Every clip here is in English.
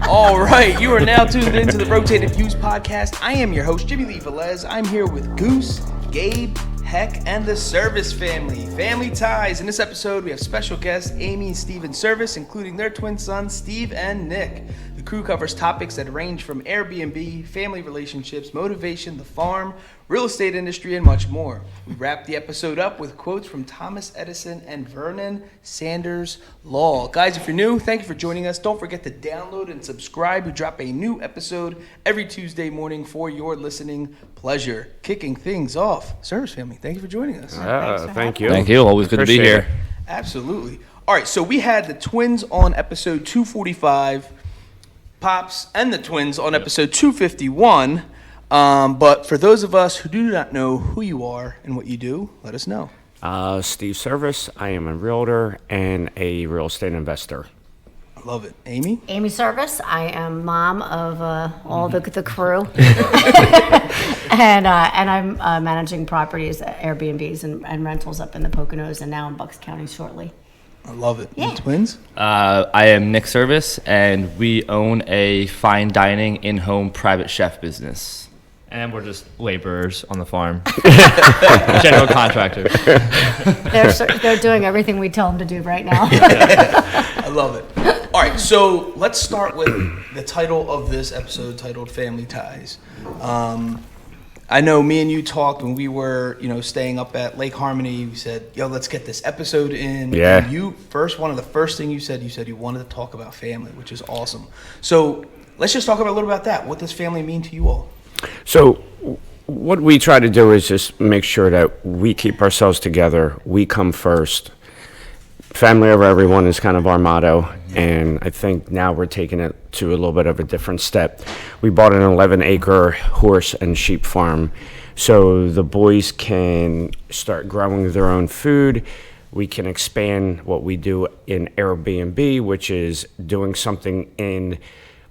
All right, you are now tuned into the Rotated Views podcast. I am your host, Jimmylee Velez. I'm here with Goose, Gabe, Heck, and the Servis family. Family ties. In this episode, we have special guests Amy and Steven Servis, including their twin sons, Steve and Nick. The crew covers topics that range from Airbnb, family relationships, motivation, the farm, real estate industry, and much more. We wrap the episode up with quotes from Thomas Edison and Vernon Sanders Law. Guys, if you're new, thank you for joining us. Don't forget to download and subscribe. We drop a new episode every Tuesday morning for your listening pleasure. Kicking things off, Servis family, thank you for joining us. Thank you. Thank you. Always good to be here. Absolutely. All right, so we had the twins on episode 245, Pops and the twins on episode 251. But for those of us who do not know who you are and what you do, let us know. Steve Servis. I am a realtor and a real estate investor. I love it. Amy? Amy Servis. I am mom of all the crew. and I'm managing properties, Airbnbs and rentals up in the Poconos and now in Bucks County shortly. I love it. Yeah. And the twins? I am Nick Servis, and we own a fine dining in-home private chef business. And we're just laborers on the farm. General contractors. They're doing everything we tell them to do right now. I love it. All right, so let's start with the title of this episode, titled Family Ties. I know me and you talked when we were, staying up at Lake Harmony. We said, let's get this episode in. Yeah. And one of the first things you said you wanted to talk about family, which is awesome. So let's just talk a little about that. What does family mean to you all? So what we try to do is just make sure that we keep ourselves together. We come first. Family over everyone is kind of our motto, and I think now we're taking it to a little bit of a different step. We bought an 11-acre horse and sheep farm, so the boys can start growing their own food. We can expand what we do in Airbnb, which is doing something in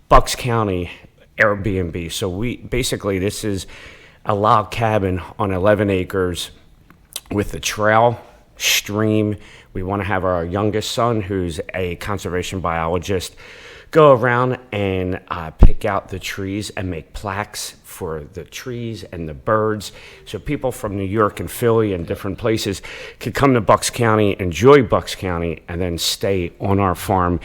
Bucks County Airbnb. So this is a log cabin on 11 acres with a trail, stream. We want to have our youngest son, who's a conservation biologist, go around and pick out the trees and make plaques for the trees and the birds. So people from New York and Philly and different places could come to Bucks County, enjoy Bucks County, and then stay on our farm.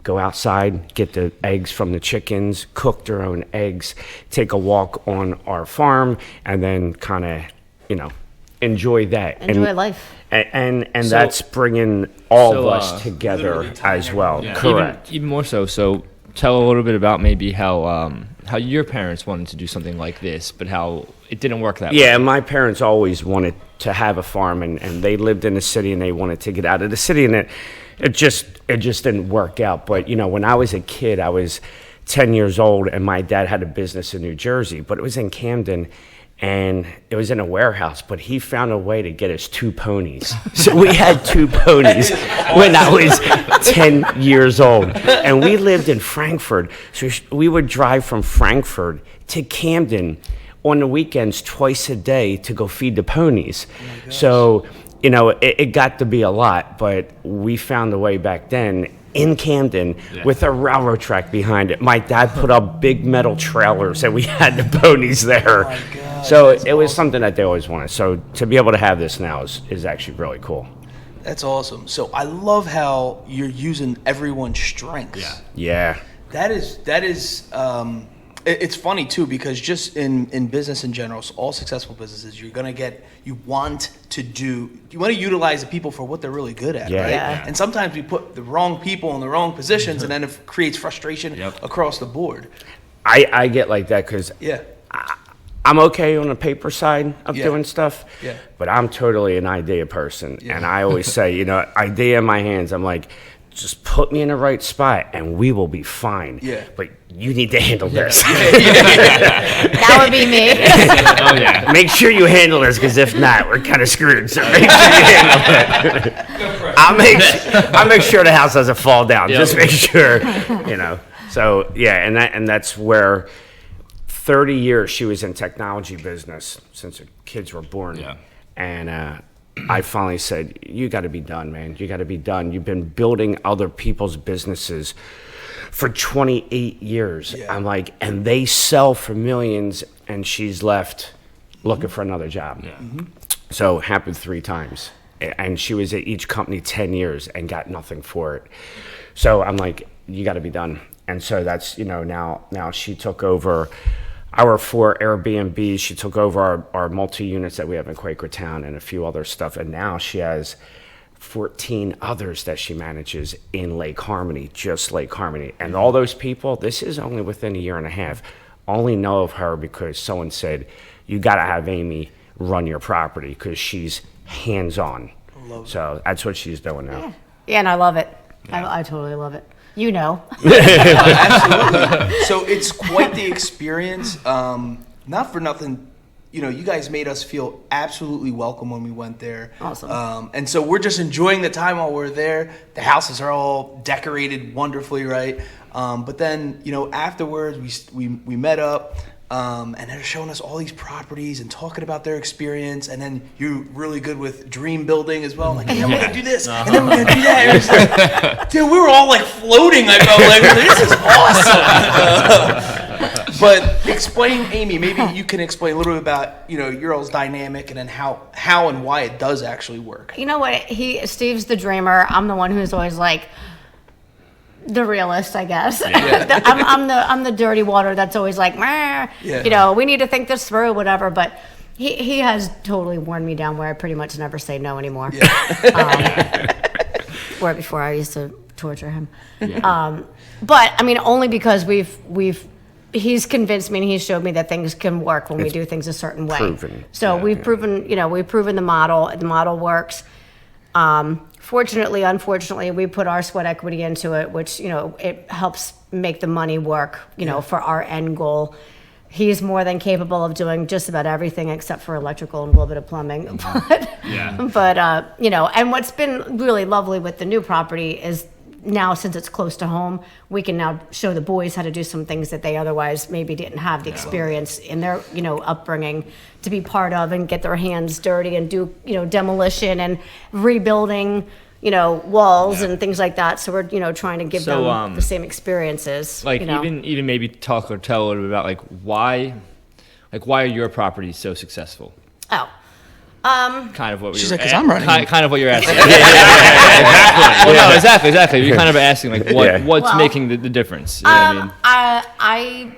Go outside, get the eggs from the chickens, cook their own eggs, take a walk on our farm, and then kind of, enjoy that. Enjoy life. And So- that's bringing all of us together as well. Yeah. Correct. Even more so. So tell a little bit about maybe how your parents wanted to do something like this, but how it didn't work that way. Yeah, my parents always wanted to have a farm, and they lived in the city, and they wanted to get out of the city, and it just didn't work out. But, when I was a kid, I was 10 years old, and my dad had a business in New Jersey, but it was in Camden, and it was in a warehouse, but he found a way to get us 2 ponies. So we had 2 ponies when I was 10 years old, and we lived in Frankfurt. So we would drive from Frankfurt to Camden on the weekends twice a day to go feed the ponies. So, it got to be a lot, but we found a way back then in Camden with a railroad track behind it. My dad put up big metal trailers and we had the ponies there. Oh my gosh, so that's it was awesome. something that they always wanted. So to be able to have this now is actually really cool. That's awesome. So I love how you're using everyone's strengths. Yeah. That is it's funny too, because just in business in general, so all successful businesses, you want to utilize the people for what they're really good at, Yeah. right? Yeah. And sometimes we put the wrong people in the wrong positions, and then it creates frustration across the board. I get like that because Yeah. I'm okay on the paper side of Yeah. doing stuff, Yeah. but I'm totally an idea person. Yeah. And I always say, idea in my hands, I'm like, just put me in the right spot and we will be fine. Yeah. But you need to handle this. That would be me. Oh, yeah. Make sure you handle this, because if not, we're kind of screwed. So make sure you handle it. I'll make sure the house doesn't fall down. Yep. Just make sure, So yeah, and that's where 30 years she was in technology business since her kids were born. Yeah. And I finally said, you got to be done, man. You got to be done. You've been building other people's businesses for 28 years. Yeah. I'm like, and they sell for millions, and she's left looking for another job. Yeah. So it happened 3 times. And she was at each company 10 years and got nothing for it. So I'm like, you got to be done. And so that's, now she took over our 4 Airbnbs. She took over our multi-units that we have in Quakertown and a few other stuff. And now she has 14 others that she manages in Lake Harmony, just Lake Harmony. And all those people, this is only within a year and a half, only know of her because someone said, you got to have Amy run your property because she's hands-on. So that's what she's doing now. Yeah, and I love it. I totally love it. Absolutely. So it's quite the experience. Not for nothing, you guys made us feel absolutely welcome when we went there. Awesome. And so we're just enjoying the time while we're there. The houses are all decorated wonderfully, right? But then, afterwards we met up. And they're showing us all these properties and talking about their experience. And then you're really good with dream building as well. Like, and then we're going to do this. And then we're going to do that. And it's like, dude, we were all like floating. I felt like, this is awesome. But explain, Amy, maybe you can explain a little bit about, your all's dynamic and then how and why it does actually work. You know what? Steve's the dreamer. I'm the one who's always like, the realist, I guess. Yeah. I'm the dirty water that's always like, we need to think this through, whatever. But he has totally worn me down where I pretty much never say no anymore. Yeah. Where before I used to torture him. Yeah. But I mean, only because he's convinced me and he's showed me that things can work when we do things a certain way. Proven. So we've proven the model. The model works. Fortunately, unfortunately, we put our sweat equity into it, which, it helps make the money work, for our end goal. He's more than capable of doing just about everything except for electrical and a little bit of plumbing. But and what's been really lovely with the new property is now, since it's close to home, we can now show the boys how to do some things that they otherwise maybe didn't have the experience in their, upbringing to be part of and get their hands dirty and do, them and rebuilding, walls and things like that. So we're, trying to give them the same experiences. Like even maybe talk or tell a little bit about why are your properties so successful? Oh. Kind of what she's like, because I'm running. Kind of what you're asking. Exactly. Well, no, exactly. You're kind of asking what's making the difference. You know what I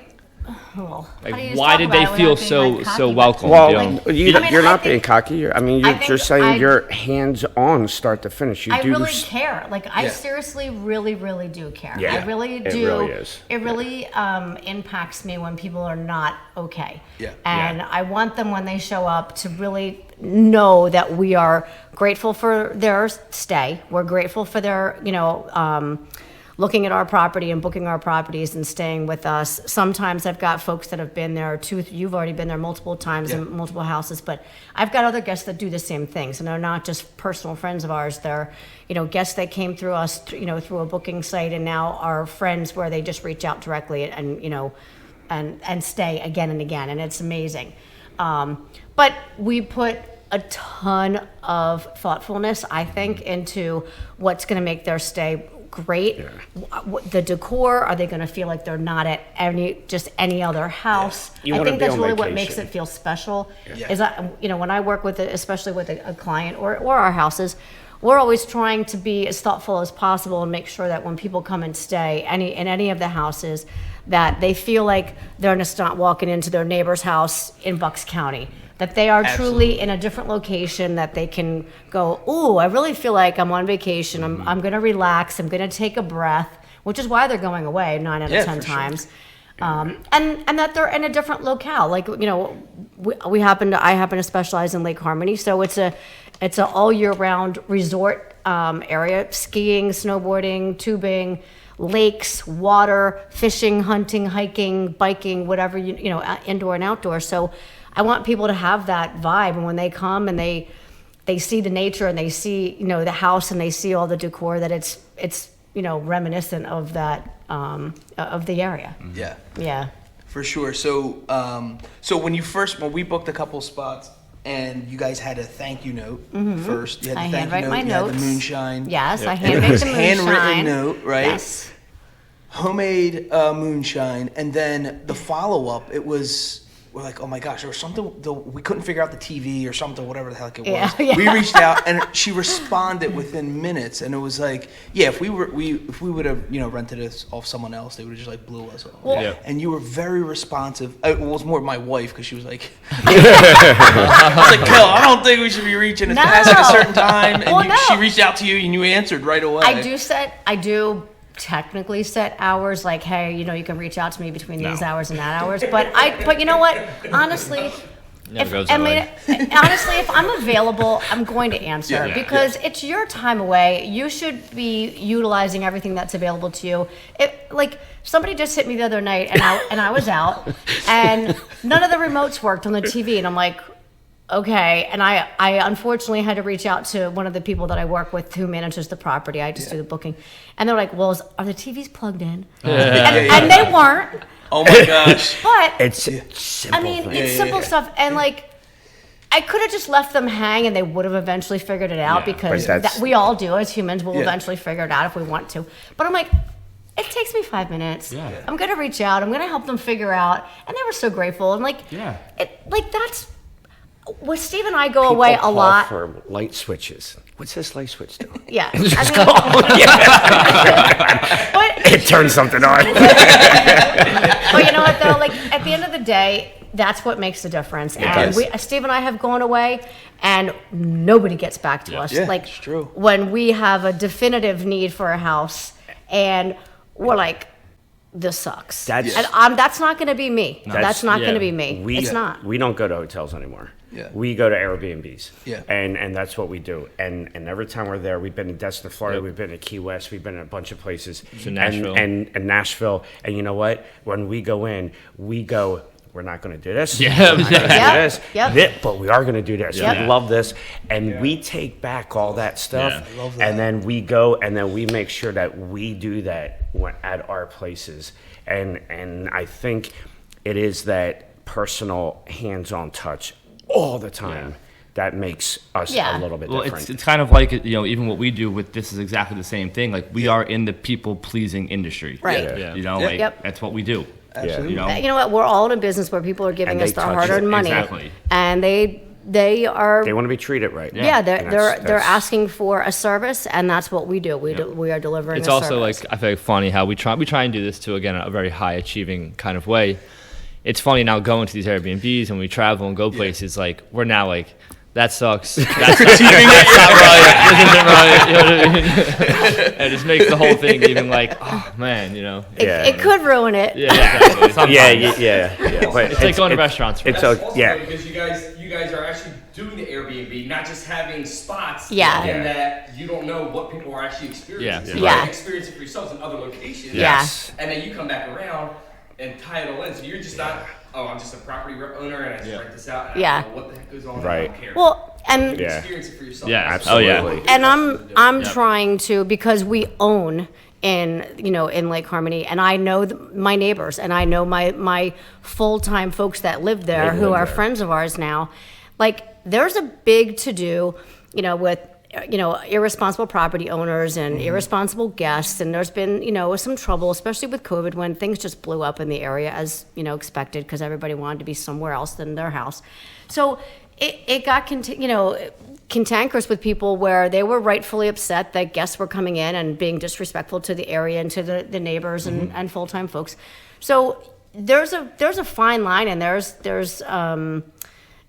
mean? Why did they feel so welcome? Well, you're not being cocky. You're saying you're hands-on, start to finish. I really care. I seriously, really, really do care. Yeah, I really do. It really is. It really impacts me when people are not okay. Yeah. And I want them when they show up to really know that we are grateful for their stay. We're grateful for their, looking at our property and booking our properties and staying with us. Sometimes I've got folks that have been there you've already been there multiple times in multiple houses, but I've got other guests that do the same things, and they're not just personal friends of ours. They're, guests that came through us, through a booking site, and now are friends where they just reach out directly and, and stay again and again, and it's amazing. But we put a ton of thoughtfulness, I think, into what's going to make their stay great. The decor, are they going to feel like they're not at any other house? I think that's really what makes it feel special. Is that, when I work with especially with a client or our houses, we're always trying to be as thoughtful as possible and make sure that when people come and stay in any of the houses, that they feel like they're just not walking into their neighbor's house in Bucks County. That they are truly in a different location, that they can go, ooh, I really feel like I'm on vacation. I'm going to relax. I'm going to take a breath, which is why they're going away 9 out of 10 times. Sure. And that they're in a different locale. I happen to specialize in Lake Harmony. So it's a all year round resort area, skiing, snowboarding, tubing, lakes, water, fishing, hunting, hiking, biking, whatever, indoor and outdoor. So I want people to have that vibe, and when they come and they see the nature and they see the house and they see all the decor, that it's reminiscent of that of the area. Yeah, for sure. So when we booked a couple spots and you guys had a thank you note first. You had the I thank you handwrite note. my You notes. had the moonshine. Yes, I It handmade was the moonshine. handwritten note, right? Yes. Homemade moonshine, and then the follow up. We're like, oh my gosh, there was something. We couldn't figure out the TV or something, whatever the heck it was. Yeah. We reached out, and she responded within minutes, and it was like, yeah, if we would have rented this off someone else, they would have just like blew us off. Well, And you were very responsive. It was more my wife because she was like, I was like, Kel, I don't think we should be reaching. It's past like a certain time, and she reached out to you, and you answered right away. I do technically set hours, like, hey, you can reach out to me between these hours and that hours. But you know what? Honestly, if I'm available, I'm going to answer because it's your time away. You should be utilizing everything that's available to you. Somebody just hit me the other night, and I was out, and none of the remotes worked on the TV, and I'm like, okay. And I unfortunately had to reach out to one of the people that I work with who manages the property. I just do the booking. And they're like, well, are the TVs plugged in? And they weren't. Oh my gosh. But It's simple. it's simple stuff. And I could have just left them hang and they would have eventually figured it out because we all do as humans. We'll eventually figure it out if we want to. But I'm like, it takes me 5 minutes. Yeah. I'm going to reach out. I'm going to help them figure out. And they were so grateful. And that's... With Steve and I go away a lot. For light switches. What's this light switch doing? Yeah. But it turns something on. But you know what though? At the end of the day, that's what makes the difference. And Steve and I have gone away, and nobody gets back to us. Yeah, it's true. When we have a definitive need for a house, and we're like, this sucks. That's not going to be me. That's not going to be me. It's not. We don't go to hotels anymore. Yeah. We go to Airbnbs. Yeah. And that's what we do. And every time we're there, we've been in Destin, Florida, we've been in Key West, we've been in a bunch of places. To Nashville. And Nashville. And you know what? When we go in, we're not going to do this. Yeah. We're not going to do this. Yep. But we are going to do this. Yep. We love this. And we take back all that stuff. I love that. And then we go and then we make sure that we do that at our places. And I think it is that personal hands-on touch all the time that makes us a little bit different. It's kind of like, even what we do with this is exactly the same thing. Like, we are in the people-pleasing industry. Right. Yeah. That's what we do. Absolutely. You know what? We're all in a business where people are giving us their hard-earned money. Exactly. And they want to be treated right. They're asking for a service, and that's what we do. We are delivering. It's a also service. I feel like funny how we try and do this to, again, a very high achieving kind of way. It's funny now going to these Airbnbs and we travel and go places, we're now that sucks. That's not right. This isn't right. You know what I mean? And it just makes the whole thing even oh man, It could ruin it. Yeah, exactly. Yeah. But it's going to restaurants. Because you guys are actually doing the Airbnb, not just having spots. Yeah. And that you don't know what people are actually experiencing. Yeah. So you experience it for yourselves in other locations. Yes. And then you come back around and tie it all in. So you're just not, I'm just a property owner and I just rent this out. And I don't know what the heck goes on. Right. I don't care. Well, and experience it for yourself. Yeah, absolutely. Oh, yeah. And I'm trying to, because we own in Lake Harmony, and I know my neighbors, and I know my full-time folks that live there who are friends of ours now. There's a big to-do, with irresponsible property owners and irresponsible guests, and there's been some trouble, especially with COVID, when things just blew up in the area as expected, because everybody wanted to be somewhere else than their house. So it got cantankerous with people where they were rightfully upset that guests were coming in and being disrespectful to the area and to the neighbors and full-time folks. So there's a fine line, and there's a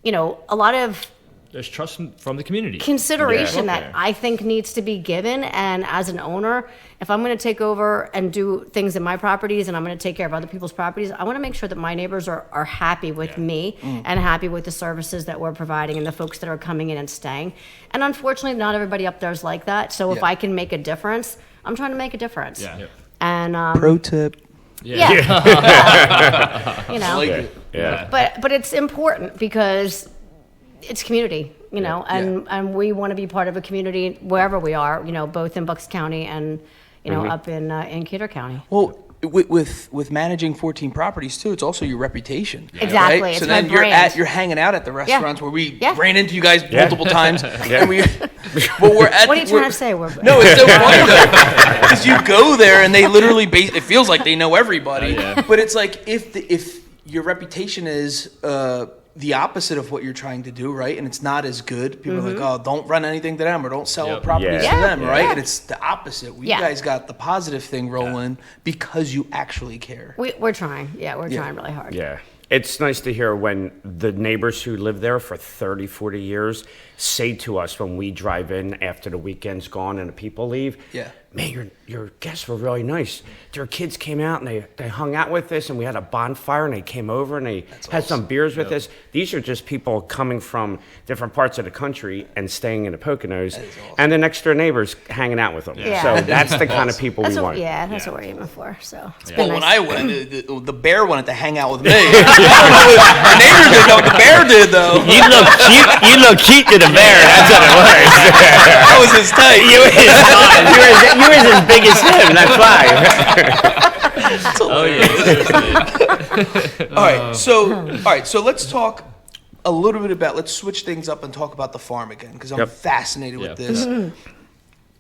lot of There's trust from the community. Consideration that I think needs to be given. And as an owner, if I'm going to take over and do things in my properties and I'm going to take care of other people's properties, I want to make sure that my neighbors are happy with me and happy with the services that we're providing and the folks that are coming in and staying. And unfortunately, not everybody up there is like that. So if I can make a difference, I'm trying to make a difference. Yeah. And pro tip. But it's important because it's community, and we want to be part of a community wherever we are, both in Bucks County and, up in Kidder County. Well, with managing 14 properties too, it's also your reputation. Exactly. Right? It's so then my brand. you're hanging out at the restaurants where we Yeah. ran into you guys multiple times. Yeah. And we're at. What are you trying to say? No, it's so funny though, because you go there and they literally it feels like they know everybody, but it's like if your reputation is the opposite of what you're trying to do, right? And it's not as good. People are like, oh, don't run anything to them or don't sell properties to them, right? And it's the opposite. You guys got the positive thing rolling because you actually care. We're trying. Yeah, we're trying really hard. Yeah. It's nice to hear when the neighbors who live there for 30, 40 years say to us when we drive in after the weekend's gone and the people leave, man, your guests were really nice. Their kids came out and they hung out with us and we had a bonfire and they came over and they had some beers with us. These are just people coming from different parts of the country and staying in the Poconos. Awesome. And the next door neighbors hanging out with them. Yeah. So that's the kind of people we want. Yeah, that's what we're aiming for. So it's well, been nice. When I went, the bear wanted to hang out with me. The neighbors didn't know what the bear did though. You look cute to the bear. That's what it was. That was his type. You was as big as him. That's why. Oh yeah. All right. So let's talk a little bit about. Let's switch things up and talk about the farm again because I'm fascinated with this.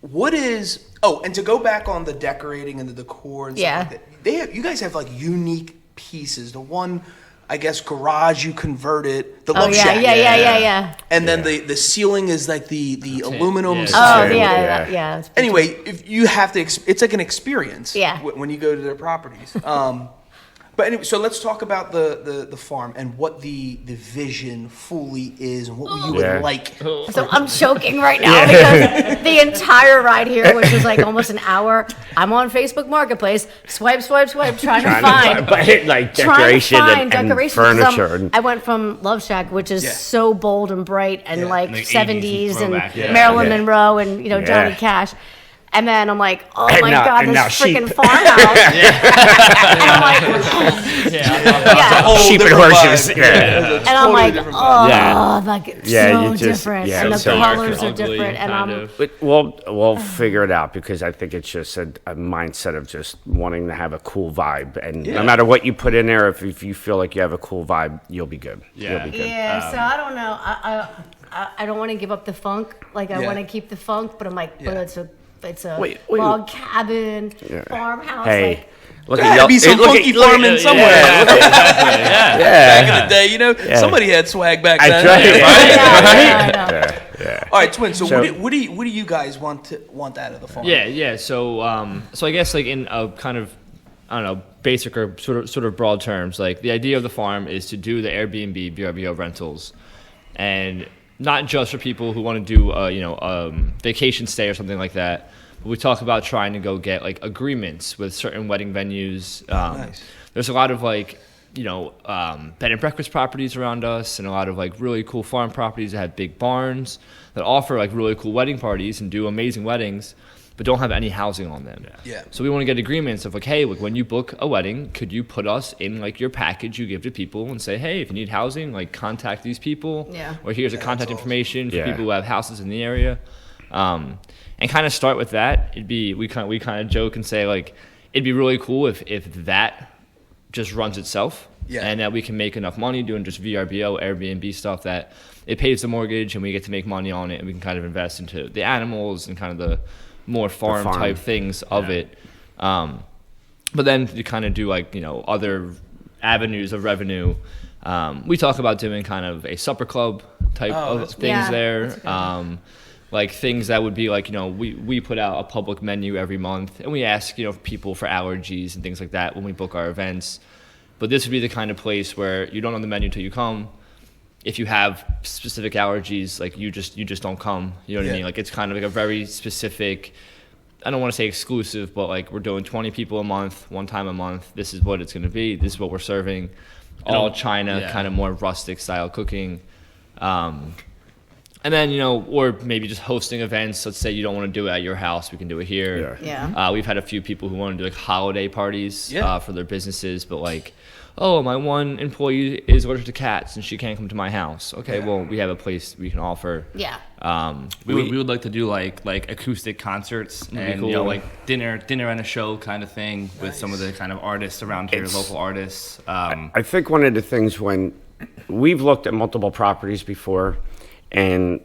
What is? Oh, and to go back on the decorating and the decor and stuff like that. You guys have like unique pieces. The one, I guess, garage you converted. The love shack. Yeah. And then the ceiling is like the aluminum. Yeah. Anyway, if you have to, it's like an experience. Yeah. When you go to their properties. But anyway, so let's talk about the farm and what the vision fully is and what you would like. So I'm choking right now because the entire ride here, which was like almost an hour, I'm on Facebook Marketplace, swipe, trying to find decoration and furniture. I went from Love Shack, which is so bold and bright and like 70s and throwback. Marilyn Monroe and Johnny Cash. And then I'm like, oh my God, this freaking farmhouse. And I'm like, sheep and horses. And I'm like, oh, like so different. And the colors are ugly, different. And we'll figure it out because I think it's just a mindset of just wanting to have a cool vibe. And no matter what you put in there, if you feel like you have a cool vibe, you'll be good. Yeah, so I don't know. I don't want to give up the funk. Like, I want to keep the funk, but I'm like, but it's a log cabin, farmhouse. Hey, look at be some funky farming somewhere. Back in the day, somebody had swag back then. Right. All right, twins. So what do you guys want out of the farm? So I guess like in a kind of, I don't know, basic or sort of broad terms, like the idea of the farm is to do the Airbnb, VRBO rentals, and not just for people who want to do vacation stay or something like that. But we talk about trying to go get like agreements with certain wedding venues. Nice. There's a lot of like bed and breakfast properties around us, and a lot of like really cool farm properties that have big barns that offer like really cool wedding parties and do amazing weddings, but don't have any housing on them. Yeah. So we want to get agreements of like, hey, like when you book a wedding, could you put us in like your package you give to people and say, hey, if you need housing, like contact these people. Yeah. Or here's the contact information for Yeah. people who have houses in the area. And kind of start with that. We kind of joke and say like, it'd be really cool if that just runs itself. Yeah. And that we can make enough money doing just VRBO, Airbnb stuff that it pays the mortgage and we get to make money on it and we can kind of invest into the animals and kind of the more farm type things of it. But then you kind of do like, other avenues of revenue. We talk about doing kind of a supper club type of things there. Like things that would be like, we put out a public menu every month and we ask, people for allergies and things like that when we book our events. But this would be the kind of place where you don't know the menu till you come. If you have specific allergies, like you just don't come. You know what I mean? Like it's kind of like a very specific, I don't want to say exclusive, but like we're doing 20 people a month, one time a month. This is what it's going to be. This is what we're serving. All China, kind of more rustic style cooking. And then, or maybe just hosting events. Let's say you don't want to do it at your house. We can do it here. Yeah. We've had a few people who want to do like holiday parties for their businesses, but like oh, my one employee is allergic to cats and she can't come to my house. Okay, well, we have a place we can offer. Yeah. We would like to do like acoustic concerts and cool. you know, like dinner and a show kind of thing with some of the kind of artists around here, local artists. I think one of the things when we've looked at multiple properties before, and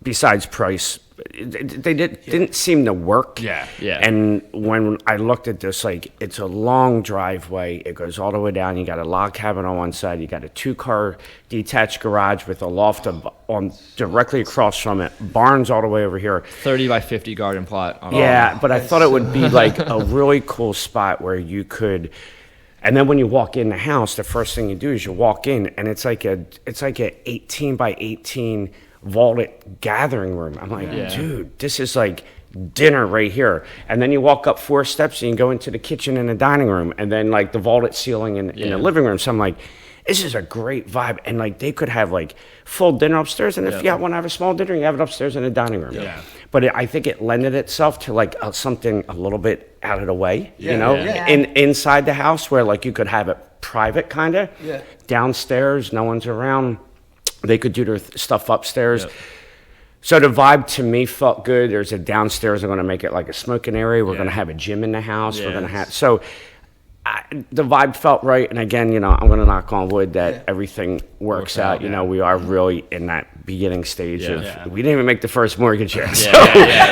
besides price, they didn't seem to work. Yeah. And when I looked at this, like, it's a long driveway. It goes all the way down. You got a log cabin on one side. You got a 2-car detached garage with a loft on directly across from it. Barns all the way over here. 30 by 50 garden plot. But I thought it would be like a really cool spot where you could. And then when you walk in the house, the first thing you do is you walk in, and it's like a 18 by 18 vaulted gathering room. I'm like, dude, this is like dinner right here. And then you walk up 4 steps and you go into the kitchen and the dining room, and then like the vaulted ceiling in the living room. So I'm like, this is a great vibe. And like they could have like full dinner upstairs, and if you want to have a small dinner, you have it upstairs in the dining room. But I think it lended itself to like something a little bit out of the way, inside the house, where like you could have it private kind of. Downstairs, no one's around. They could do their stuff upstairs. So the vibe to me felt good. There's a downstairs. I'm going to make it like a smoking area. We're going to have a gym in the house. We're going to have the vibe felt right. And again, you know, I'm going to knock on wood that everything works out. You know, we are really in that beginning stage of. We didn't even make the first mortgage yet.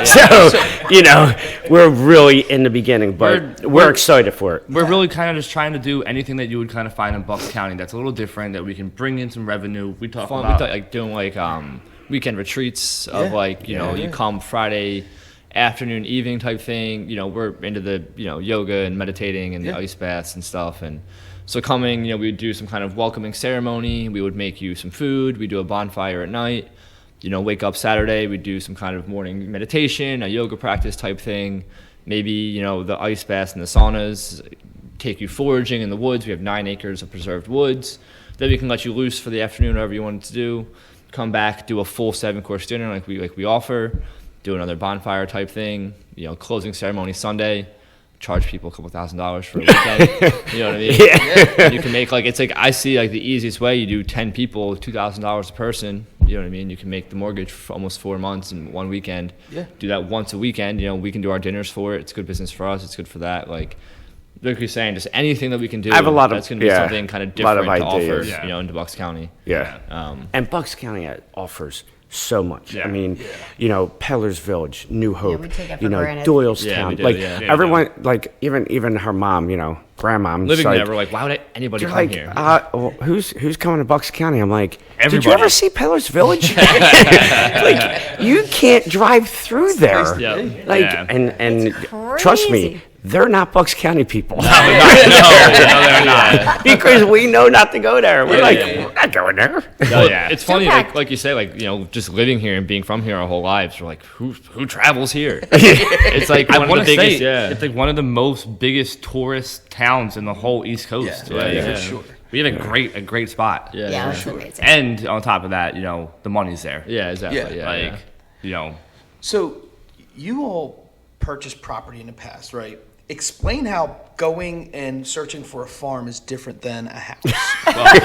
So you know, we're really in the beginning, but we're excited for it. We're really kind of just trying to do anything that you would kind of find in Bucks County that's a little different, that we can bring in some revenue. We talk about like doing like weekend retreats of like, you know, you come Friday afternoon, evening type thing. You know, we're into the, you know, yoga and meditating and the ice baths and stuff. And so coming, you know, we would do some kind of welcoming ceremony. We would make you some food. We do a bonfire at night. You know, wake up Saturday, we do some kind of morning meditation, a yoga practice type thing. Maybe, you know, the ice baths and the saunas, take you foraging in the woods. We have 9 acres of preserved woods. Then we can let you loose for the afternoon, whatever you wanted to do. Come back, do a full 7-course dinner like we offer. Do another bonfire type thing, you know, closing ceremony Sunday, charge people a couple $1,000s for a weekend. You know what I mean? You can make like, it's like, I see like the easiest way. You do 10 people, $2,000 a person. You know what I mean? You can make the mortgage for almost 4 months in one weekend. Do that once a weekend. You know, we can do our dinners for it. It's good business for us. It's good for that. Like you're saying, just anything that we can do. I have a lot that's going to be something kind of different to offer, you know, into Bucks County. And Bucks County offers so much. I mean, you know, Peller's Village, New Hope, we take it for you know, granted. Doylestown, like everyone, like even her mom, you know, grandmom, living there, we're like, why would anybody come like, here? Well, who's coming to Bucks County? I'm like, everybody. Did you ever see Peller's Village? Like, you can't drive through there. Like, and trust me, they're not Bucks County people. No, they're not. Because we know not to go there. We're we're not going there. It's funny, like you say, like, you know, just living here and being from here our whole lives, we're like, who travels here? It's like one of the biggest, it's like one of the most biggest tourist towns in the whole East Coast. For sure. We have a great spot. That's amazing. And on top of that, you know, the money's there. Exactly. You know. So you all purchased property in the past, right? Explain how going and searching for a farm is different than a house. I'm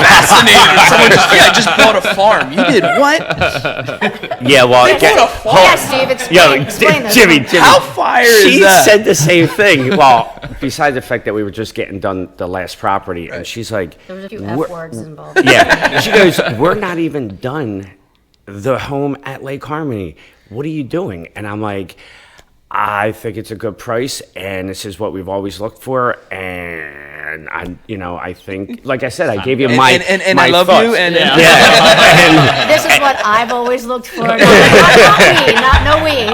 fascinated. Someone I just bought a farm. You did what? Bought a farm. Steve, explain this. Jimmy, How fire is she that? said the same thing. Well, besides the fact that we were just getting done the last property, and she's like, There was a few F words involved. she goes, we're not even done the home at Lake Harmony. What are you doing? And I'm like, I think it's a good price, and this is what we've always looked for. And I think, like I said, I gave you my and my I love thoughts. you. And This is what I've always looked for. Not we.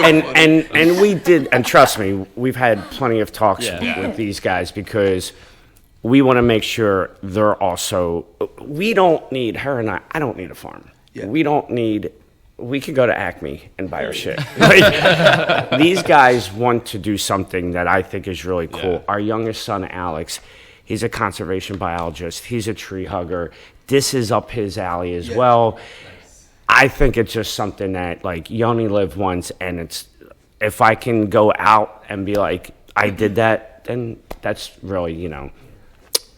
And we did, and trust me, we've had plenty of talks with these guys, because we want to make sure they're also. We don't need her and I don't need a farm. We don't need. We could go to Acme and buy our shit. Like, these guys want to do something that I think is really cool. Our youngest son, Alex, he's a conservation biologist. He's a tree hugger. This is up his alley as well. Nice. I think it's just something that, like, you only live once, and it's, if I can go out and be like, I did that, then that's really,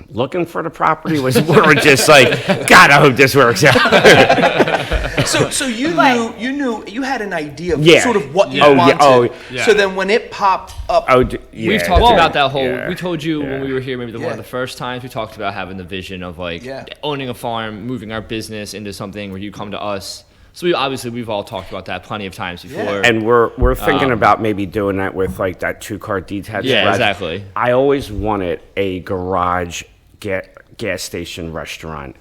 looking for the property was more just like, God, I hope this works out. So you knew you had an idea of Yeah. sort of what you Oh, wanted. yeah. Oh, So then when it popped up, We've talked about that whole. Yeah. We told you when Yeah. we were here, maybe one Yeah. of the first times. We talked about having the vision of like owning a farm, moving our business into something where you come to us. So we've all talked about that plenty of times before. And we're thinking about maybe doing that with like that 2-car detached Yeah, garage. exactly. I always wanted a garage gas station restaurant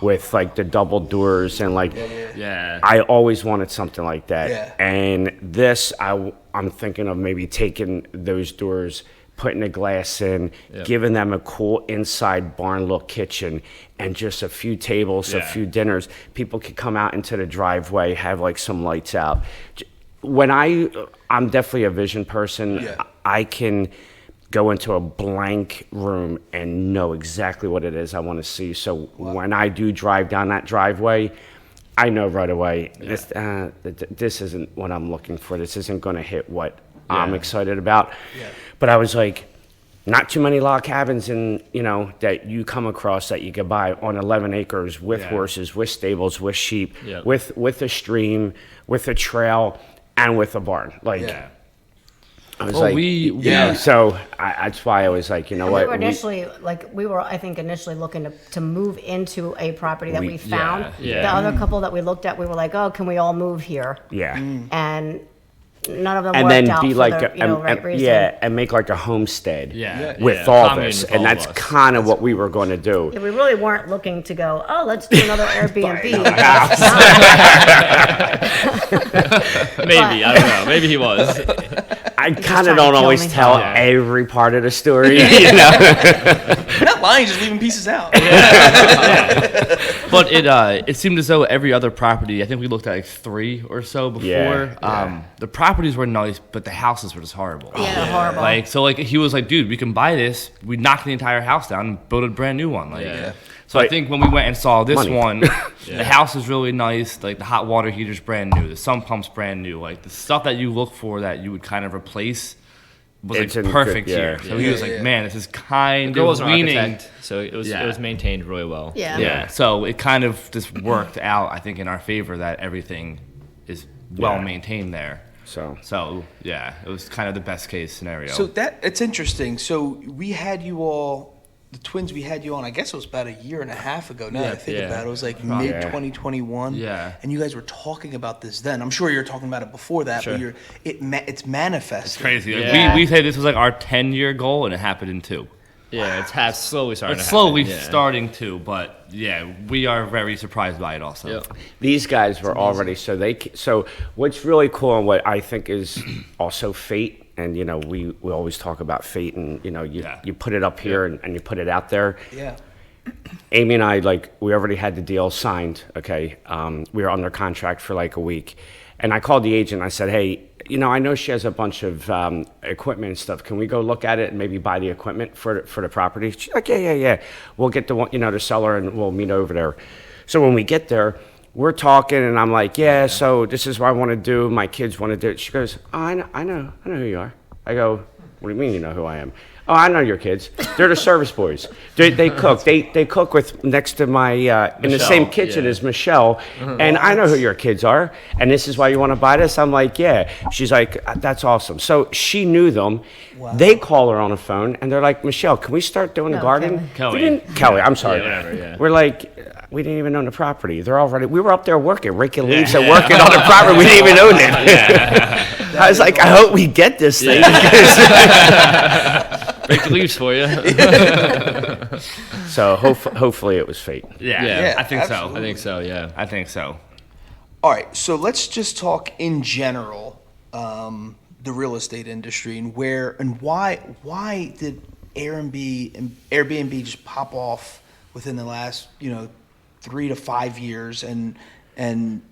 with like the double doors and like I always wanted something like that. Yeah. And this I'm thinking of maybe taking those doors, putting the glass in, giving them a cool inside barn look kitchen, and just a few tables, a few dinners. People could come out into the driveway, have like some lights out. When I'm definitely a vision person. Yeah. I can go into a blank room and know exactly what it is I want to see. So when I do drive down that driveway, I know right away, this isn't what I'm looking for. This isn't going to hit what I'm excited about. Yeah. But I was like, not too many log cabins that you come across that you could buy on 11 acres with horses, with stables, with sheep, with a stream, with a trail, and with a barn. I was so that's why I was like, what? We were initially, I think initially looking to move into a property that we found. Yeah. The other couple that we looked at, we were like, oh, can we all move here? Yeah. And none of them And worked then out be for like, the right reason. and make like a homestead with Yeah. all Commune this. with And all that's of us. kind of what we were going to do. Yeah, we really weren't looking to go, oh, let's do another Airbnb. Maybe I don't know. Maybe he was. I kind trying of to don't kill always me. tell Yeah. every part of the story. you're not lying, just leaving pieces out. But it seemed as though every other property, I think we looked at like 3 or so before. Yeah. The properties were nice, but the houses were just horrible. Yeah, horrible. He was like, dude, we can buy this. We knock the entire house down and build a brand new one. So I think when we went and saw this Money. one, the house is really nice. Like the hot water heater's brand new, the sump pump's brand new. Like the stuff that you look for that you would kind of replace was It's like in perfect good- yeah. here. So he was like, man, this is kind The girl of was an leaning. architect, so it was maintained really well. Yeah. Yeah, so it kind of just worked out, I think, in our favor that everything is well maintained there. So yeah, it was kind of the best case scenario. So it's interesting. So we had you all, the twins, we had you on, I guess it was about a year and a half ago. Now that I think about it, it was like mid 2021. Yeah. And you guys were talking about this then. I'm sure you were talking about it before that, but it's manifested. It's crazy. Like, Yeah. we said this was like our 10-year goal, and it happened in 2. Yeah, it's slowly starting. It's to slowly happen, yeah. starting to, but yeah, we are very surprised by it also. Yep. These guys were already so what's really cool and what I think is also fate, and we always talk about fate, and you put it up here and you put it out there. Yeah. Amy and I, we already had the deal signed, okay? We were under contract for like a week. And I called the agent. I said, hey, I know she has a bunch of equipment and stuff. Can we go look at it and maybe buy the equipment for the property? She's like, yeah. We'll get the seller and we'll meet over there. So when we get there, we're talking and I'm like, so this is what I want to do. My kids want to do it. She goes, oh, I know who you are. I go, what do you mean you know who I am? Oh, I know your kids. They're the service boys. They cook. They cook with next to my in the same kitchen as Michelle. And I know who your kids are. And this is why you want to buy this. I'm like, yeah. She's like, that's awesome. So she knew them. Wow. They call her on the phone and they're like, Michelle, can we start doing the garden? Kelly. I'm sorry. We're like, we didn't even own the property. We were up there working, raking leaves and working on the property. We didn't even own it. I was like, I hope we get this thing. Break the leaves for you. So hopefully it was fate. Yeah, I think absolutely. so. I think so. Yeah. I think so. All right, so let's just talk in general, the real estate industry and why did Airbnb just pop off within the last 3 to 5 years, and in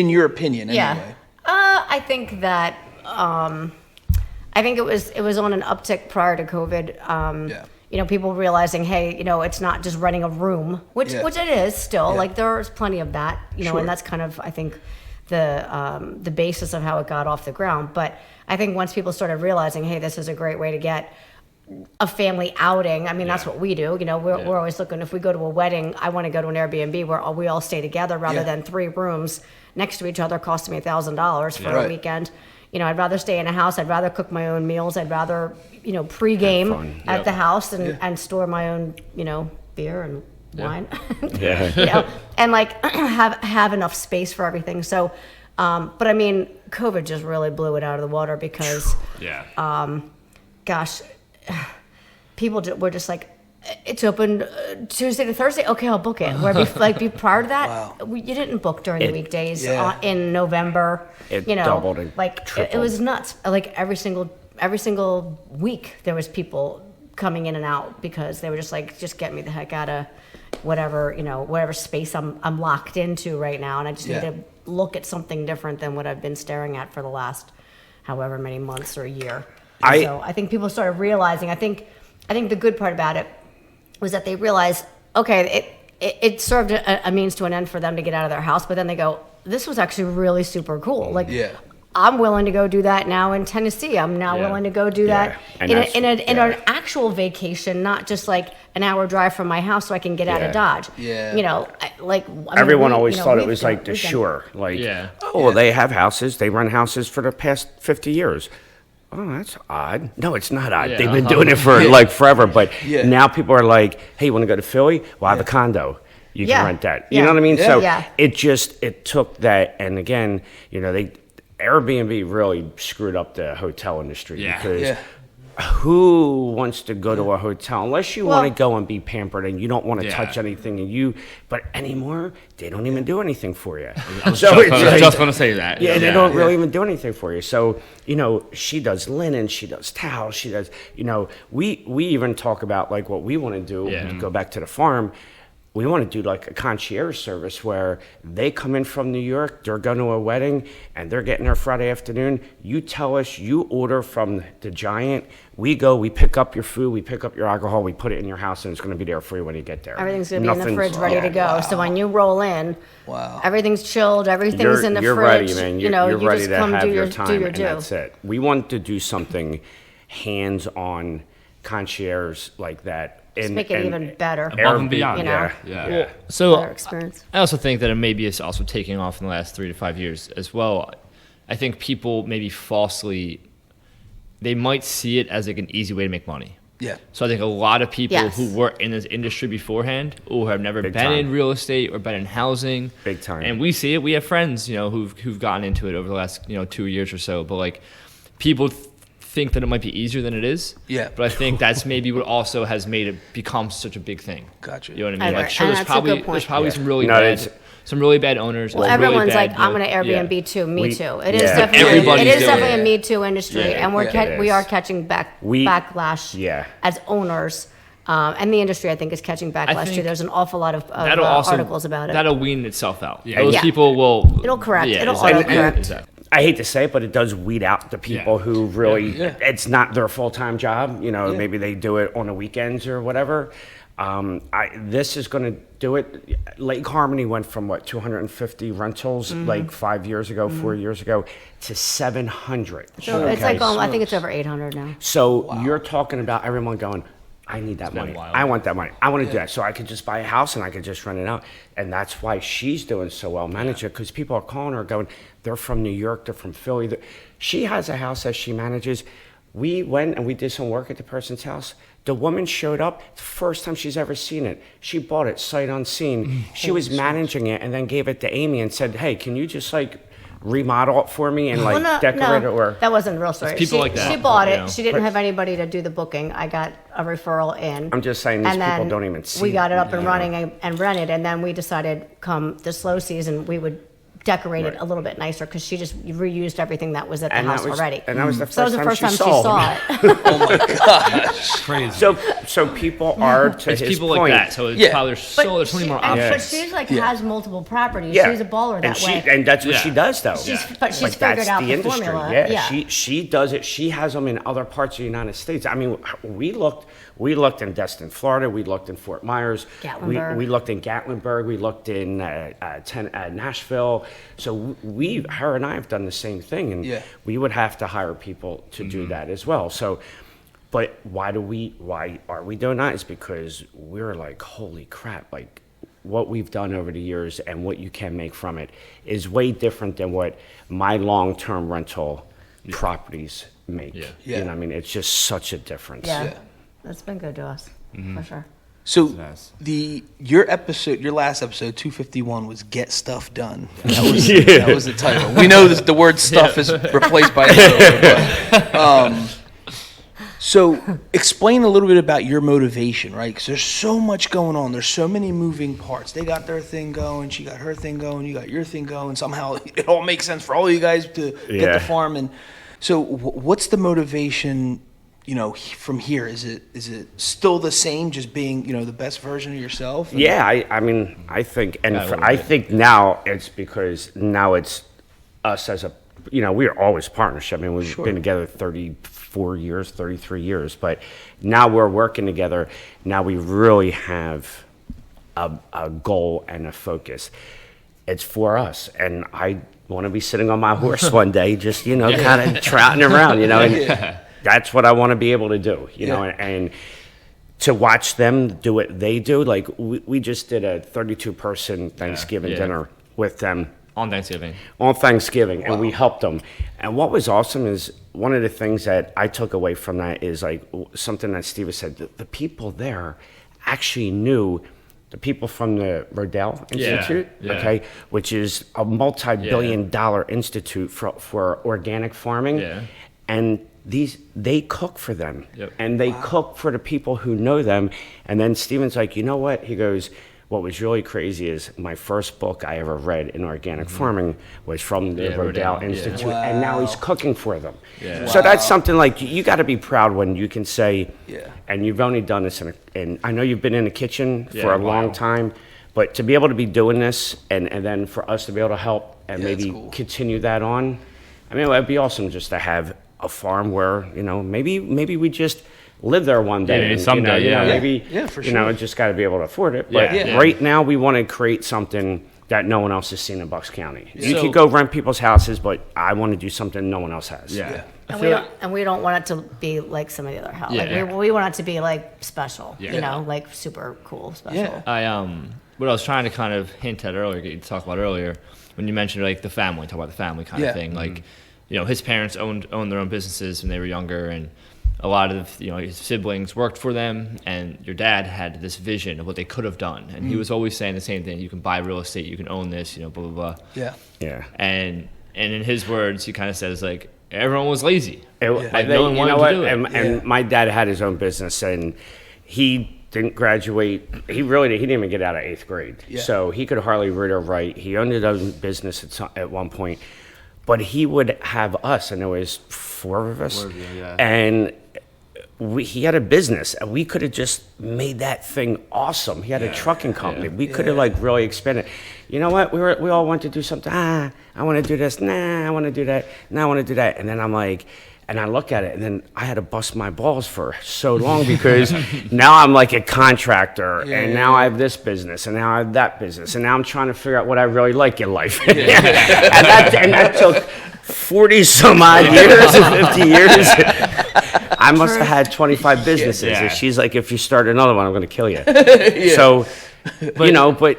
your opinion anyway? I think that I think it was on an uptick prior to COVID. People realizing, hey, it's not just renting a room, which it is still. Yeah. Like there's plenty of that, Sure. and that's kind of I think the basis of how it got off the ground. But I think once people started realizing, hey, this is a great way to get a family outing. I mean, that's what we do. You know, we're always looking, if we go to a wedding, I want to go to an Airbnb where we all stay together rather than 3 rooms next to each other costing me $1,000 for a weekend. You know, I'd rather stay in a house. I'd rather cook my own meals. I'd rather, you know, pregame at the house and store my own, you know, beer and wine. You know, and like have enough space for everything. So, but I mean, COVID just really blew it out of the water because, gosh, people were just like, it's open Tuesday to Thursday. Okay, I'll book it. Where prior to that, you didn't book during the weekdays in November. It you know, doubled and like tripled. it was nuts. Like every single week, there was people coming in and out because they were just like, just get me the heck out of whatever space I'm locked into right now, and I just need to look at something different than what I've been staring at for the last however many months or a year. So I think people started realizing. I think the good part about it was that they realized, okay, it served a means to an end for them to get out of their house, but then they go, this was actually really super cool. Like, I'm willing to go do that now in Tennessee. I'm now willing to go do that in an actual vacation, not just like an hour drive from my house so I can get out of Dodge. You know, everyone always thought it was like the Shore. Like, they have houses. They run houses for the past 50 years. Oh, that's odd. No, it's not odd. They've been doing it for like forever. But now people are like, hey, you want to go to Philly? Well, I have a condo. You can rent that. You know what I mean? So it took that. And again, you know, Airbnb really screwed up the hotel industry because who wants to go to a hotel unless you want to go and be pampered and you don't want to touch anything but anymore they don't even do anything for you. I was just going to say that. They don't really even do anything for you. So, you know, she does linen, she does towels, she does, you know, we even talk about like what we want to do to go back to the farm. We want to do like a concierge service where they come in from New York, they're going to a wedding, and they're getting there Friday afternoon. You tell us, you order from the Giant. We go, we pick up your food, we pick up your alcohol, we put it in your house, and it's going to be there for you when you get there. Everything's going to be in the fridge ready to go. So when you roll in, everything's chilled, everything's in the you're fridge. You're ready, man. You know, you're you ready just to come have do your your time, do. and that's it. We want to do something hands-on concierge like that. Just make it even better. Above and beyond. You know? Well, so better experience. I also think that it maybe is also taking off in the last 3 to 5 years as well. I think people maybe falsely, they might see it as like an easy way to make money. So I think a lot of people who were in this industry beforehand or have never been in real estate or been in housing. Big time. And we see it. We have friends, you know, who've gotten into it over the last, 2 years or so. But like people think that it might be easier than it is. But I think that's maybe what also has made it become such a big thing. Gotcha. You know what I mean? Like, sure, there's probably some really bad owners. Well, everyone's really bad, like, I'm going to Airbnb too. Me too. It is Everybody's definitely a Me Too industry, and we are catching backlash as owners. And the industry, I think, is catching backlash too. There's an awful lot of articles about it. That'll wean itself out. Those people will. It'll correct. It'll correct. I hate to say it, but it does weed out the people who really, it's not their full-time job. You know, maybe they do it on the weekends or whatever. This is going to do it. Lake Harmony went from 250 rentals like 5 years ago, 4 years ago, to 700. So it's like, I think it's over 800 now. So you're talking about everyone going, I need that money. I want that money. I want to do that. So I could just buy a house and I could just rent it out. And that's why she's doing so well managed it, because people are calling her going, they're from New York, they're from Philly. She has a house that she manages. We went and we did some work at the person's house. The woman showed up, first time she's ever seen it. She bought it sight unseen. She was managing it and then gave it to Amy and said, hey, can you just remodel it for me and decorate it? Or that wasn't a real story. People like that. She bought it. She didn't have anybody to do the booking. I got a referral in. I'm just saying, these people don't even see. We got it up and running and rented, and then we decided come the slow season we would decorate it a little bit nicer because she just reused everything that was at the house already. And that was the first time she saw it. Oh my gosh. Crazy. So people are, to it's his people point. like that. So it's probably there's so many more options. But she's has multiple properties. She's a baller that way. And that's what she does, though. But she's figured out the formula. She does it. She has them in other parts of the United States. I mean, we looked in Destin, Florida. We looked in Fort Myers. Gatlinburg. We looked in Gatlinburg. We looked in Nashville. So her and I have done the same thing, and we would have to hire people to do that as well. So But why are we doing that? It's because we're like, holy crap, like what we've done over the years and what you can make from it is way different than what my long-term rental properties make. Yeah. You know what I mean? It's just such a difference. Yeah. That's been good to us, for sure. So Nice. your last episode 251 was "Get Stuff Done." That was the title. We know the word "stuff" is replaced by "other," so explain a little bit about your motivation, right? Because there's so much going on. There's so many moving parts. They got their thing going. She got her thing going. You got your thing going. Somehow it all makes sense for all you guys to get the farm. And so, what's the motivation? From here, is it still the same, just being, the best version of yourself? Yeah, I mean, I think, and I think now it's because now it's us as a, we are always partnership. I mean, we've been together 34 years, 33 years, but now we're working together. Now we really have a goal and a focus. It's for us, and I want to be sitting on my horse one day, just, kind of trotting around, and that's what I want to be able to do, and to watch them do what they do. Like we just did a 32-person Thanksgiving dinner with them on Thanksgiving. And we helped them. And what was awesome is one of the things that I took away from that is like something that Steve has said. The people there actually knew the people from the Rodell Institute, okay, which is a multi-billion-dollar institute for organic farming, and they cook for them, and they cook for the people who know them. And then Steven's like, you know what? He goes, what was really crazy is my first book I ever read in organic farming was from the Rodell Institute, and now he's cooking for them. So that's something like you got to be proud when you can say, and you've only done this and I know you've been in the kitchen for a long time, but to be able to be doing this and then for us to be able to help and maybe continue that on, I mean, it'd be awesome just to have a farm where maybe we just live there one day and someday maybe for sure. Just got to be able to afford it, but right now we want to create something that no one else has seen in Bucks County. You could go rent people's houses, but I want to do something no one else has. And we don't want it to be like some of the other houses. We want it to be like special, like super cool special. What I was trying to kind of hint at earlier, you talked about earlier, when you mentioned like the family, talk about the family kind of thing, like. His parents owned their own businesses when they were younger, and a lot of his siblings worked for them. And your dad had this vision of what they could have done, and he was always saying the same thing: you can buy real estate, you can own this, blah blah blah. And in his words, he kind of says like everyone was lazy, like no one wanted to do it. And my dad had his own business, and he didn't graduate. He didn't even get out of 8th grade, so he could hardly read or write. He owned his own business at one point. But he would have us, and there was 4 of us, and he had a business, and we could have just made that thing awesome. He had a trucking company. We could have like really expanded. You know what? We all want to do something. I want to do this. Nah, I want to do that. Nah, I want to do that. And then I'm like, and I look at it, and then I had to bust my balls for so long because now I'm like a contractor, and now I have this business, and now I have that business, and now I'm trying to figure out what I really like in life. and that took 40 some odd years, 50 years. I must have had 25 businesses. And she's like, if you start another one, I'm going to kill you. So, but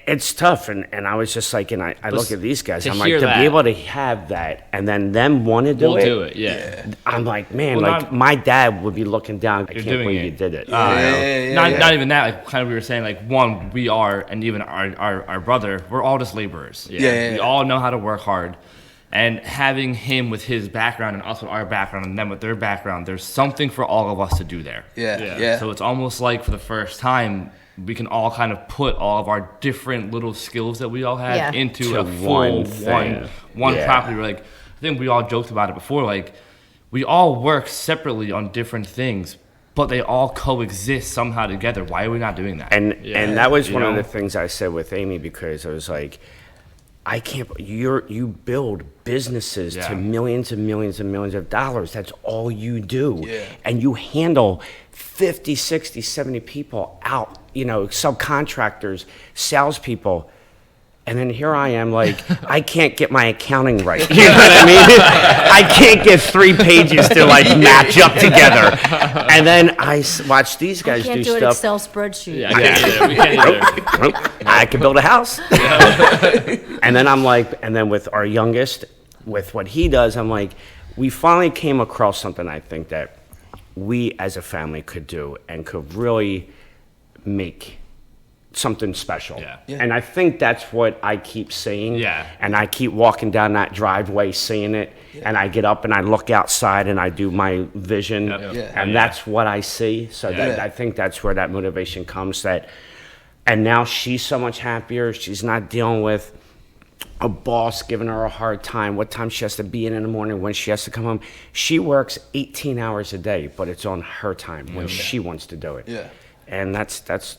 it's tough. And I was just like, and I look at these guys, I'm like, to be able to have that and then them want to do it. I'm like, man, my dad would be looking down. I can't believe you did it. Not even that. Like kind of we were saying, like one, we are, and even our brother, we're all just laborers. We all know how to work hard. And having him with his background and us with our background and them with their background, there's something for all of us to do there. So it's almost like for the first time, we can all kind of put all of our different little skills that we all have into a full one property. Like, I think we all joked about it before. Like, we all work separately on different things, but they all coexist somehow together. Why are we not doing that? And that was one of the things I said with Amy, because I was like, I can't. You build businesses to millions and millions and millions of dollars. That's all you do, and you handle 50, 60, 70 people out. Subcontractors, salespeople, And then here I am, like, I can't get my accounting right. You know what I mean? I can't get 3 pages to, like, match up together. And then I watch these guys do stuff. An Excel spreadsheet. Yeah, we can't either. I can build a house. And then I'm like, and then with our youngest, with what he does, I'm like, we finally came across something I think that we as a family could do and could really make something special. Yeah. And I think that's what I keep seeing. Yeah. And I keep walking down that driveway seeing it. Yeah. And I get up and I look outside and I do my vision. Yep. Yeah. And that's what I see. So that, I think that's where that motivation comes. And now she's so much happier. She's not dealing with a boss giving her a hard time, what time she has to be in the morning, when she has to come home. She works 18 hours a day, but it's on her time when she wants to do it. Yeah. And that's the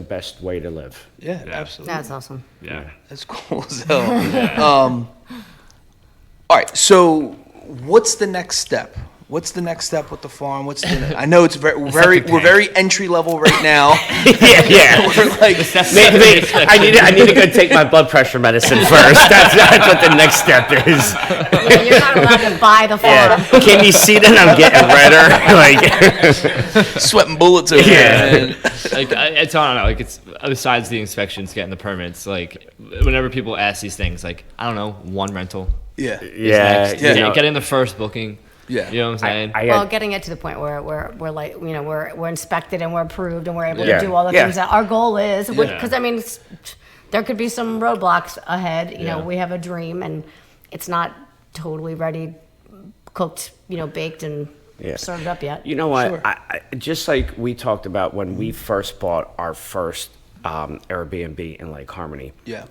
best way to live. Yeah, absolutely. That's awesome. Yeah. That's cool as hell. All right, so what's the next step? What's the next step with the farm? I know it's we're very entry level right now. Yeah. We're like, I need to go take my blood pressure medicine first. That's what the next step is. Yeah, you're not allowed to buy the farm. Yeah. Can you see that I'm getting redder? Like, sweating bullets over there. Man. Like I don't know. Like it's besides the inspections, getting the permits. Like whenever people ask these things, like I don't know, one rental. Yeah. Next. Getting the first booking. Yeah. You know what I'm saying? Well, getting it to the point where we're like, you know, we're inspected and we're approved and we're able Yeah. to do all the Yeah. things that our goal is. Yeah. Because I mean, there could be some roadblocks ahead. You know, Yeah. we have a dream and it's not totally ready, cooked, you know, baked and served up yet. you know what? Sure. I just like we talked about when we first bought our first Airbnb in Lake Harmony. Yeah.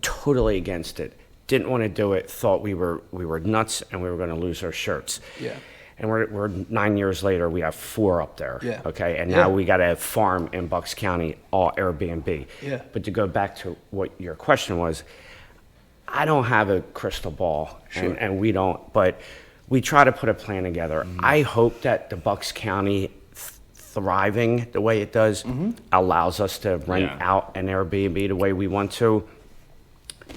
Totally against it. Didn't want to do it. Thought we were nuts and we were going to lose our shirts. Yeah. And we're 9 years later. We have 4 up there. Yeah. Okay. And now we got a farm in Bucks County, all Airbnb. Yeah. But to go back to what your question was, I don't have a crystal ball, and we don't. But we try to put a plan together. I hope that the Bucks County thriving the way it does allows us to rent out an Airbnb the way we want to.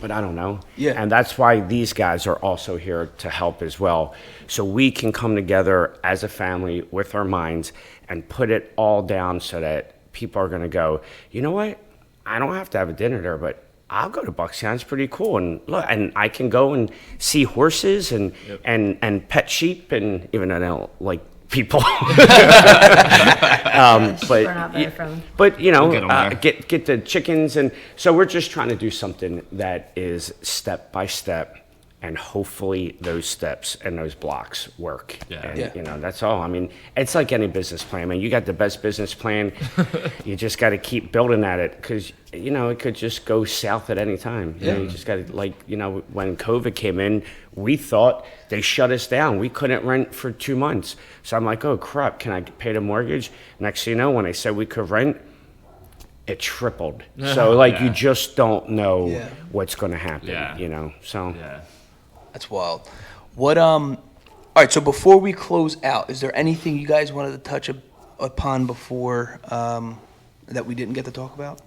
But I don't know. Yeah. And that's why these guys are also here to help as well. So we can come together as a family with our minds and put it all down so that people are going to go, you know what? I don't have to have a dinner there, but I'll go to Bucks County. It's pretty cool. And look, and I can go and see horses and pet sheep, and even though I don't like people. But you know, get the chickens, and so we're just trying to do something that is step by step, and hopefully those steps and those blocks work. And you know, that's all. I mean, it's like any business plan. I mean, you got the best business plan, you just got to keep building at it, because you know it could just go south at any time. You know, you just got to, like, you know, when COVID came in, we thought they shut us down. We couldn't rent for 2 months. So I'm like, oh crap, can I pay the mortgage? Next thing you know, when they said we could rent, it tripled. So like you just don't know what's going to happen. You know, so that's wild. What all right, so before we close out, is there anything you guys wanted to touch upon before that we didn't get to talk about?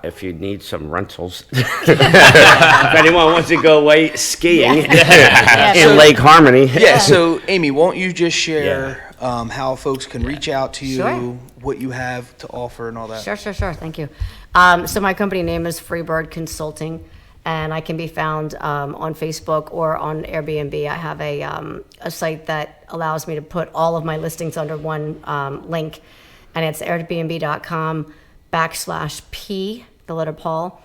If you need some rentals, if anyone wants to go away skiing in Lake Harmony. So Amy, won't you just share how folks can reach out to you, what you have to offer and all that? Sure. Thank you. So my company name is Freebird Consulting, and I can be found on Facebook or on Airbnb. I have a site that allows me to put all of my listings under one link, and it's airbnb.com/P, the letter Paul,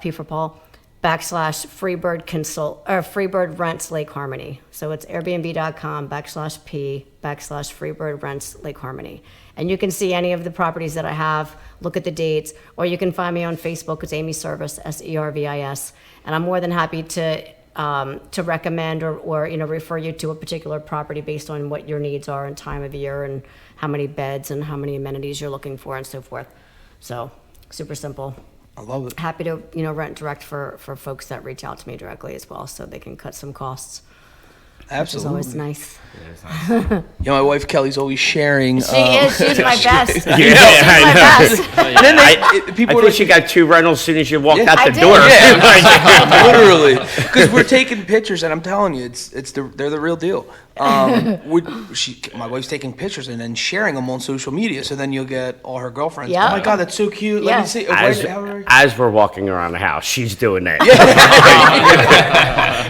P for Paul, /Freebird Rents Lake Harmony. So it's airbnb.com/P /Freebird Rents Lake Harmony. And you can see any of the properties that I have, look at the dates, or you can find me on Facebook. It's Amy Servis, Servis. And I'm more than happy to recommend or you know, refer you to a particular property based on what your needs are and time of year and how many beds and how many amenities you're looking for and so forth. So super simple. I love it. Happy to, you know, rent direct for folks that reach out to me directly as well, so they can cut some costs. Absolutely. Which is always nice. My wife Kelly's always sharing. She is. She's my best. She's I my best. And then people I think she got 2 rentals as soon as you walked out the I did. door. Yeah, literally. Because we're taking pictures, and I'm telling you, they're the real deal. My wife's taking pictures and then sharing them on social media, so then you'll get all her girlfriends. Yeah. Oh my God, that's so cute. Let me see. As we're walking around the house, she's doing that.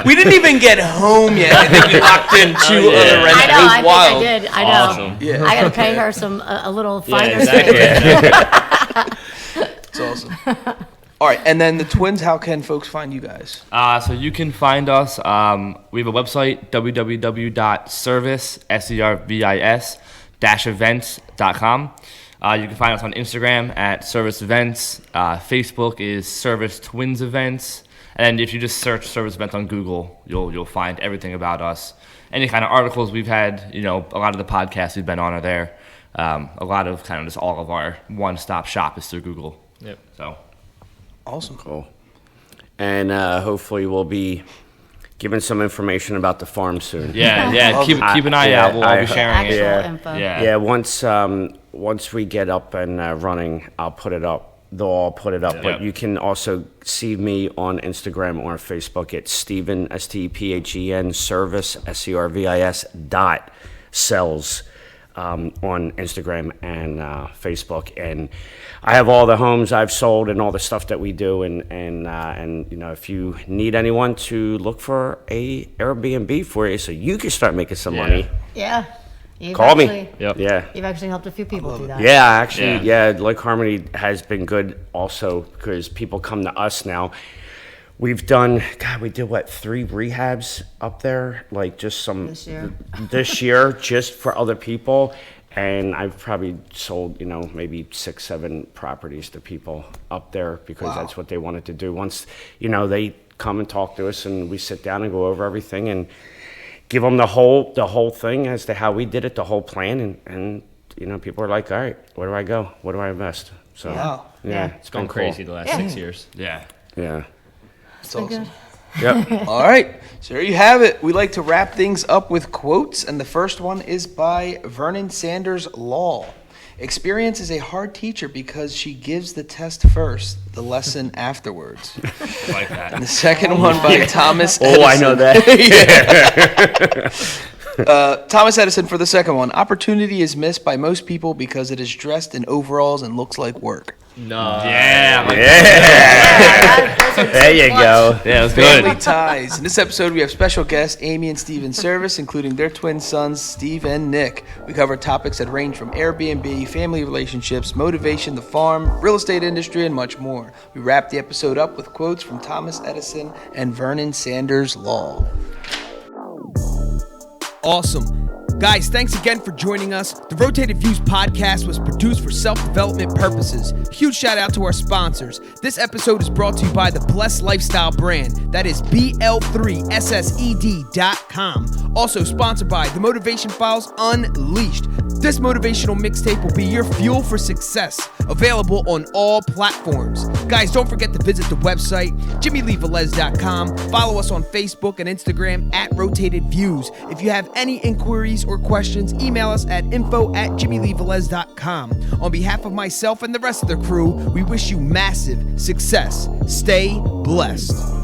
We didn't even get home yet. I think we locked in 2 other rentals. I know. It was wild. I did. I know. Awesome. Yeah. I got to pay her a little finder's fee. It's awesome. All right, and then the twins, how can folks find you guys? So you can find us. We have a website, www.servis-events.com. You can find us on Instagram at Servis Events. Facebook is Servis Twins Events. And if you just search Servis Events on Google, you'll find everything about us. Any kind of articles we've had, a lot of the podcasts we've been on are there. A lot of kind of just all of our one-stop shop is through Google. Yep. So. Awesome. Cool. And hopefully we'll be giving some information about the farm soon. Yeah. Keep an eye out. We'll all be sharing it. Actual info. Yeah. Once we get up and running, I'll put it up. They'll all put it up. Yeah. But you can also see me on Instagram or Facebook at Stephen, STEPHEN, Servis, SERVIS .sells on Instagram and Facebook. And I have all the homes I've sold and all the stuff that we do. And if you need anyone to look for a Airbnb for you so you can start making some money. Yeah. Call me. Yep. Yeah. You've actually helped a few people do that. Yeah, actually, Lake Harmony has been good also because people come to us now. We did 3 rehabs up there, like just some this year just for other people. And I've probably sold, maybe 6-7 properties to people up there because that's what they wanted to do. Once, they come and talk to us and we sit down and go over everything and give them the whole thing as to how we did it, the whole plan, and people are like, all right, where do I go? What do I invest? So It's gone crazy the last 6 years. Yeah. It's awesome. Yep. All right, so there you have it. We like to wrap things up with quotes, and the first one is by Vernon Sanders Law. Experience is a hard teacher because she gives the test first, the lesson afterwards. Like that. And the second one by Thomas Edison. Oh, I know that. Thomas Edison for the second one. Opportunity is missed by most people because it is dressed in overalls and looks like work. No. There you go. Yeah, that's good. Family ties. In this episode, we have special guests Amy and Steven Servis, including their twin sons, Steve and Nick. We cover topics that range from Airbnb, family relationships, motivation, the farm, real estate industry, and much more. We wrap the episode up with quotes from Thomas Edison and Vernon Sanders Law. Awesome. Guys, thanks again for joining us. The Rotated Views podcast was produced for self-development purposes. Huge shout out to our sponsors. This episode is brought to you by the Blessed Lifestyle brand. That is BL3SSED.com. Also sponsored by The Motivation Files Unleashed. This motivational mixtape will be your fuel for success. Available on all platforms. Guys, don't forget to visit the website, JimmyleeVelez.com. Follow us on Facebook and Instagram at Rotated Views. If you have any inquiries or questions, email us at info@JimmyleeVelez.com. On behalf of myself and the rest of the crew, we wish you massive success. Stay blessed.